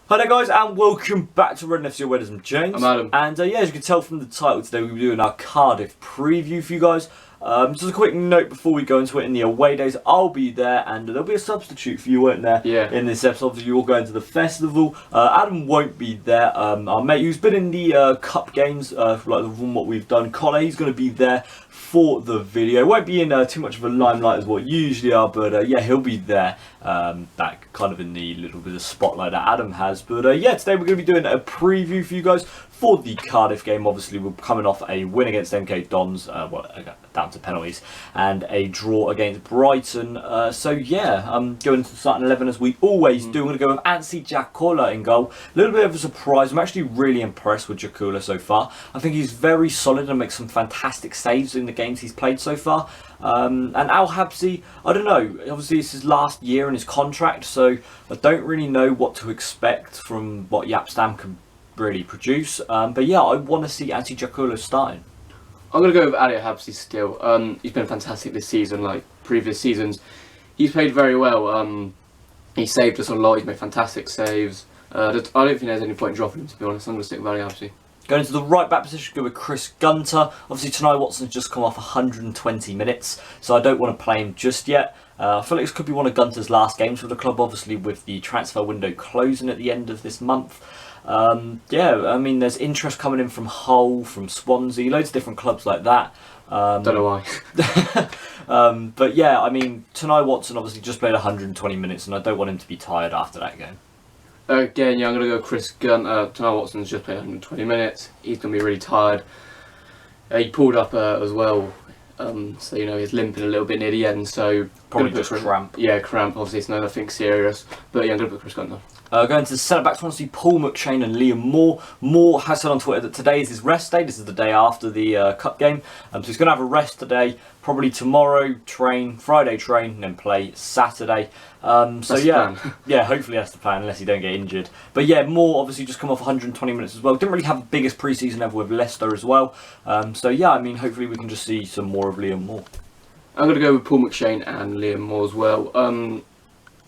Hi there guys and welcome back to Red FC Wedders. I'm James. I'm Adam. And yeah, as you can tell from the title today, we'll be doing our Cardiff preview for you guys. Just a quick note before we go into it, in the away days, I'll be there and there'll be a substitute for you, won't there? Yeah. In this episode, obviously you're all going to the festival. Adam won't be there. Our mate who's been in the cup games, from what we've done, Connor, he's going to be there for the video. Won't be in too much of a limelight as what usually are, but yeah, he'll be there. Back kind of in the little bit of spotlight that Adam has. But yeah, today we're going to be doing a preview for you guys for the Cardiff game. Obviously, we're coming off a win against MK Dons, down to penalties, and a draw against Brighton. So yeah, going into the starting 11 as we always do. I'm going to go with Ansi Jacola in goal. A little bit of a surprise. I'm actually really impressed with Jacola so far. I think he's very solid and makes some fantastic saves in the games he's played so far. And Al Habsi, I don't know, obviously it's his last year in his contract, so I don't really know what to expect from what Jaap Stam can really produce. But yeah, I want to see Ansi Jacola starting. I'm going to go with Ali Habsi still. He's been fantastic this season, like previous seasons. He's played very well. He saved us a lot, he's made fantastic saves. I don't think there's any point in dropping him, to be honest. I'm going to stick with Ali Habsi. Going into the right back position, go with Chris Gunter. Obviously, Tanai Watson's just come off 120 minutes, so I don't want to play him just yet. I feel like this could be one of Gunter's last games for the club, obviously, with the transfer window closing at the end of this month. Yeah, I mean, there's interest coming in from Hull, from Swansea, loads of different clubs like that. Don't know why. But yeah, I mean, Tanai Watson obviously just played 120 minutes, and I don't want him to be tired after that game. Again, yeah, I'm going to go Chris Gunter. Tanai Watson's just played 120 minutes. He's going to be really tired. He pulled up as well, so you know he's limping a little bit near the end. So probably just cramp. Yeah, cramp. Obviously, it's nothing serious. But yeah, I'm going to put Chris Gunter. Going to the centre backs, want to see Paul McShane and Liam Moore. Moore has said on Twitter that today is his rest day. This is the day after the cup game, so he's going to have a rest today. Probably tomorrow train, Friday train, and then play Saturday. So yeah, yeah, hopefully that's the plan, unless he don't get injured. But yeah, Moore obviously just come off 120 minutes as well. Didn't really have the biggest pre-season ever with Leicester as well. So yeah, I mean, hopefully we can just see some more of Liam Moore. I'm going to go with Paul McShane and Liam Moore as well.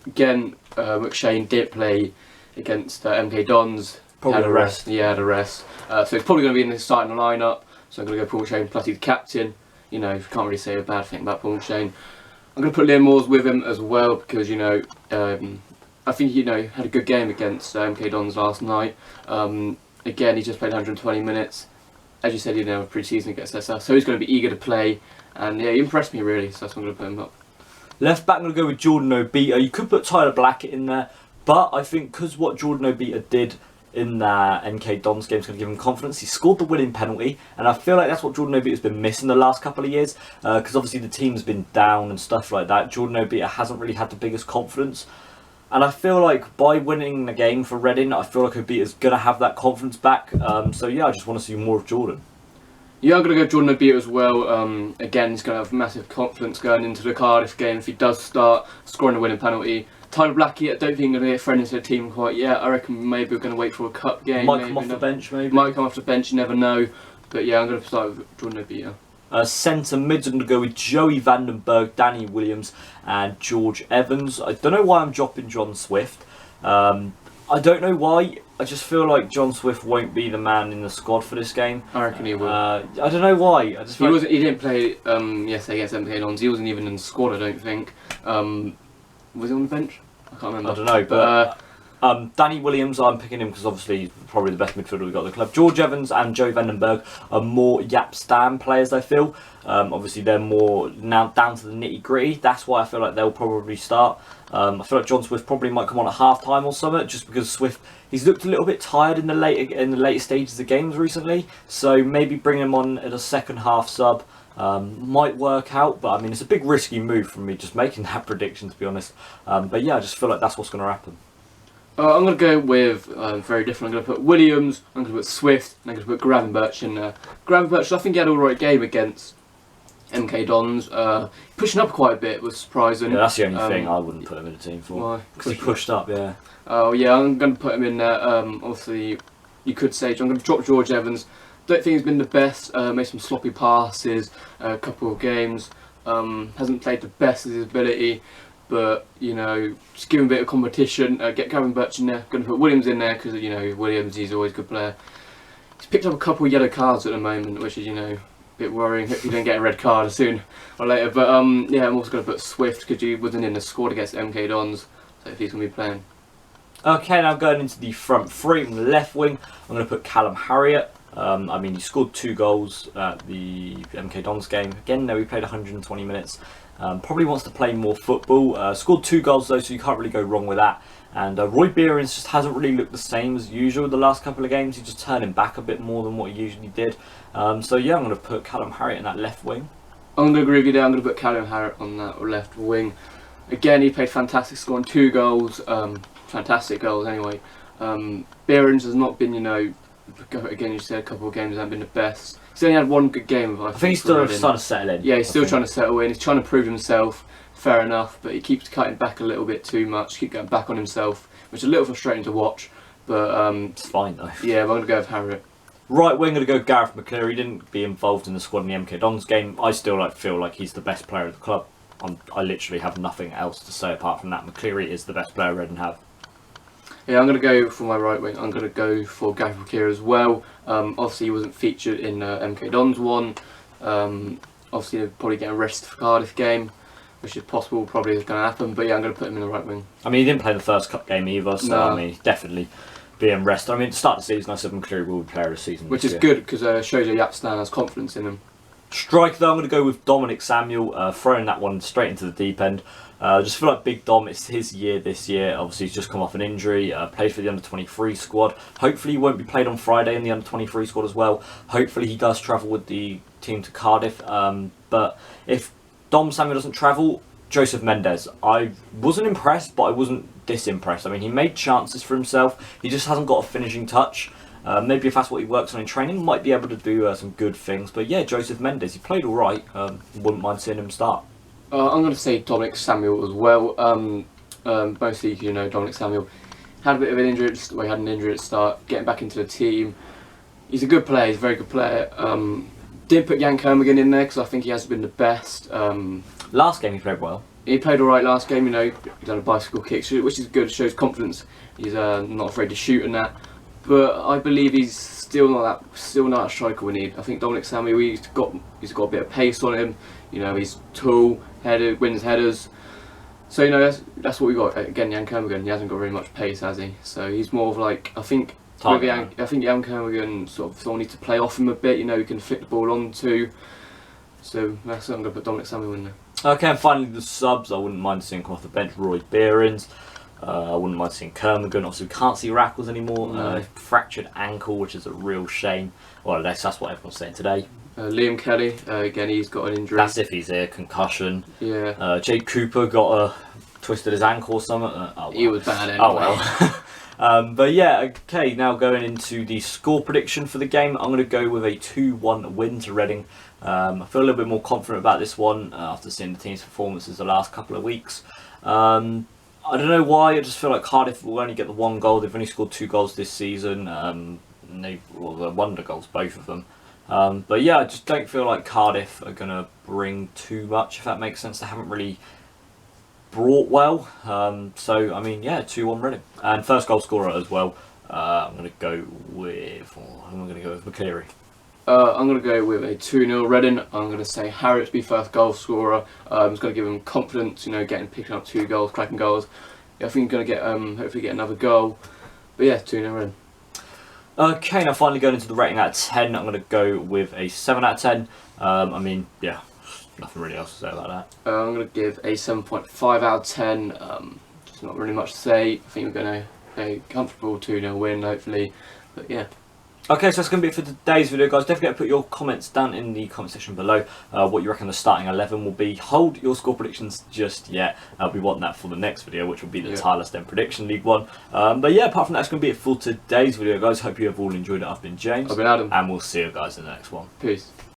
Again, McShane did play against MK Dons. Probably had a rest. Yeah, had a rest. So he's probably going to be in the starting lineup. So I'm going to go Paul McShane, plus he's the captain. You know, can't really say a bad thing about Paul McShane. I'm going to put Liam Moore with him as well because, you know, I think, you know, had a good game against MK Dons last night. Again, he just played 120 minutes. As you said, you know, pre-season against Leicester. So he's going to be eager to play. And yeah, he impressed me really, so that's why I'm going to put him up. Left back, I'm going to go with Jordan Obita. You could put Tyler Blackett in there, but I think because what Jordan Obita did in that MK Dons game is going to give him confidence. He scored the winning penalty, and I feel like that's what Jordan Obita's been missing the last couple of years, because obviously the team's been down and stuff like that. Jordan Obita hasn't really had the biggest confidence, and I feel like by winning the game for Reading, I feel like Obita's going to have that confidence back. So yeah, I just want to see more of Jordan. Yeah, I'm going to go Jordan Obita as well. Again, he's going to have massive confidence going into the Cardiff game if he does start scoring a winning penalty. Tyler Blackett, I don't think he's going to get thrown into the team quite yet. I reckon maybe we're going to wait for a cup game. Might come off the bench, maybe. Might come off the bench, you never know. But yeah, I'm going to start with Jordan Obita. Centre mids, I'm going to go with Joey Vandenberg, Danny Williams and George Evans. I don't know why I'm dropping John Swift. I don't know why. I just feel like John Swift won't be the man in the squad for this game. I reckon he will. I don't know why. I just he didn't play yesterday against MK Dons. He wasn't even in the squad, I don't think. Was he on the bench? I can't remember. I don't know, but Danny Williams, I'm picking him because obviously he's probably the best midfielder we've got at the club. George Evans and Joe Vandenberg are more Jaap Stam players, I feel. Obviously they're more now down to the nitty gritty. That's why I feel like they'll probably start. I feel like John Swift probably might come on at half time or something, just because Swift, he's looked a little bit tired in the later stages of games recently. So maybe bring him on at a second half sub. Might work out, but I mean it's a big risky move from me just making that prediction, to be honest. But yeah, I just feel like that's what's going to happen. I'm going to go with very different. I'm going to put Williams, I'm going to put Swift, and I'm going to put Gravenberch in there. Gravenberch, I think he had an alright game against MK Dons. Pushing up quite a bit was surprising. Yeah, that's the only thing I wouldn't put him in the team for. Why? Because he pushed up, yeah. Oh yeah, I'm going to put him in there. Obviously, you could say I'm going to drop George Evans. Don't think he's been the best. Made some sloppy passes, a couple of games. Hasn't played the best of his ability. but you know, just give him a bit of competition. Get Gavin Birch in there. Going to put Williams in there because you know Williams, he's always a good player. He's picked up a couple of yellow cards at the moment, which is you know a bit worrying. Hope he don't get a red card soon or later. But yeah, I'm also going to put Swift because he wasn't in the squad against MK Dons, so if he's going to be playing. Okay, now going into the front three from the left wing, I'm going to put Callum Harriott. I mean, he scored 2 goals at the MK Dons game. Again, though, he played 120 minutes. Probably wants to play more football. Scored 2 goals, though, so you can't really go wrong with that. And Roy Behrens just hasn't really looked the same as usual the last couple of games. He's just turning back a bit more than what he usually did. So, yeah, I'm going to put Callum Harriott in that left wing. I'm going to agree with you there. I'm going to put Callum Harriott on that left wing. Again, he played fantastic, scoring 2 goals. Fantastic goals, anyway. Behrens has not been, you know, again, you said a couple of games haven't been the best. He's only had 1 good game. I think he's still trying to settle in. Yeah, he's still trying to settle in. He's trying to prove himself. Fair enough, but he keeps cutting back a little bit too much. Keep going back on himself, which is a little frustrating to watch. But it's fine though. Yeah, I'm going to go with Harriott. Right wing, going to go Gareth McCleary. He didn't be involved in the squad in the MK Dons game. I still feel like he's the best player of the club. I literally have nothing else to say apart from that. McCleary is the best player Redden have. Yeah, I'm going to go for my right wing. I'm going to go for Gareth McCleary as well. Obviously, he wasn't featured in MK Dons one. Obviously, they're probably getting rested for Cardiff game, which is possible, probably is going to happen. But yeah, I'm going to put him in the right wing. I mean, he didn't play the first cup game either, so no. I mean, definitely being rested. I mean, to start the season, I said McCleary will be player of the season. Which is good because it shows you Yapstan has confidence in him. Striker though, I'm going to go with Dominic Samuel, throwing that one straight into the deep end. Just feel like Big Dom, it's his year this year. Obviously, he's just come off an injury, played for the under-23 squad. Hopefully, he won't be played on Friday in the under-23 squad as well. Hopefully, he does travel with the team to Cardiff. But if Dom Samuel doesn't travel, Joseph Mendes. I wasn't impressed, but I wasn't disimpressed. I mean, he made chances for himself. He just hasn't got a finishing touch. Maybe if that's what he works on in training, might be able to do some good things. But yeah, Joseph Mendes, he played all right. Wouldn't mind seeing him start. I'm going to say Dominic Samuel as well. Mostly, you know, Dominic Samuel had a bit of an injury. Well, he had an injury at the start. Getting back into the team, he's a good player. He's a very good player. Didn't put Jan Kermigan in there because I think he has been the best. Last game he played well. He played all right last game. You know, he done a bicycle kick, which is good. Shows confidence. He's not afraid to shoot and that. But I believe he's still not a striker we need. I think Dominic Samuel, he's got a bit of pace on him. You know, he's tall, wins headers. So you know that's what we got. Again, Jan Kermigan, he hasn't got very much pace, has he? So he's more of like I think Jan Kermigan sort of someone needs to play off him a bit. You know, he can flick the ball onto. So that's what I'm going to put Dominic Samuel in there. Okay, and finally the subs. I wouldn't mind seeing come off the bench Roy Behrens. I wouldn't mind seeing Kermigan. Obviously, we can't see Rackles anymore. No. Fractured ankle, which is a real shame. Well, that's what everyone's saying today. Liam Kelly, again, he's got an injury. That's if he's here, concussion. Yeah. Jake Cooper twisted his ankle or something. Oh, well. He was bad anyway. Oh well. But yeah, okay, now going into the score prediction for the game, I'm going to go with a 2-1 win to Reading. I feel a little bit more confident about this one after seeing the team's performances the last couple of weeks. I don't know why, I just feel like Cardiff will only get the 1 goal. They've only scored 2 goals this season. They're wonder goals, both of them. But yeah, I just don't feel like Cardiff are going to bring too much, if that makes sense. They haven't really brought well. So, I mean, yeah, 2-1 Reading. And first goal scorer as well. I'm going to go with McCleary. I'm going to go with a 2-0 Reading. I'm going to say Harriott to be first goal scorer. It's going to give him confidence, you know, picking up 2 goals, cracking goals. Yeah, I think he's going to get hopefully get another goal. But yeah, 2-0 Reading. Okay, now finally going into the rating out of 10, I'm going to go with a 7 out of 10. I mean, yeah, nothing really else to say about that. I'm going to give a 7.5 out of 10. Just not really much to say. I think we're going to a comfortable 2-0 win, hopefully. But yeah. Okay, so that's going to be it for today's video, guys. Don't forget to put your comments down in the comment section below. What you reckon the starting 11 will be. Hold your score predictions just yet. We want that for the next video, which will be the Tyler Stem Prediction League one. But yeah, apart from that, that's going to be it for today's video, guys. Hope you have all enjoyed it. I've been James. I've been Adam. And we'll see you guys in the next one. Peace.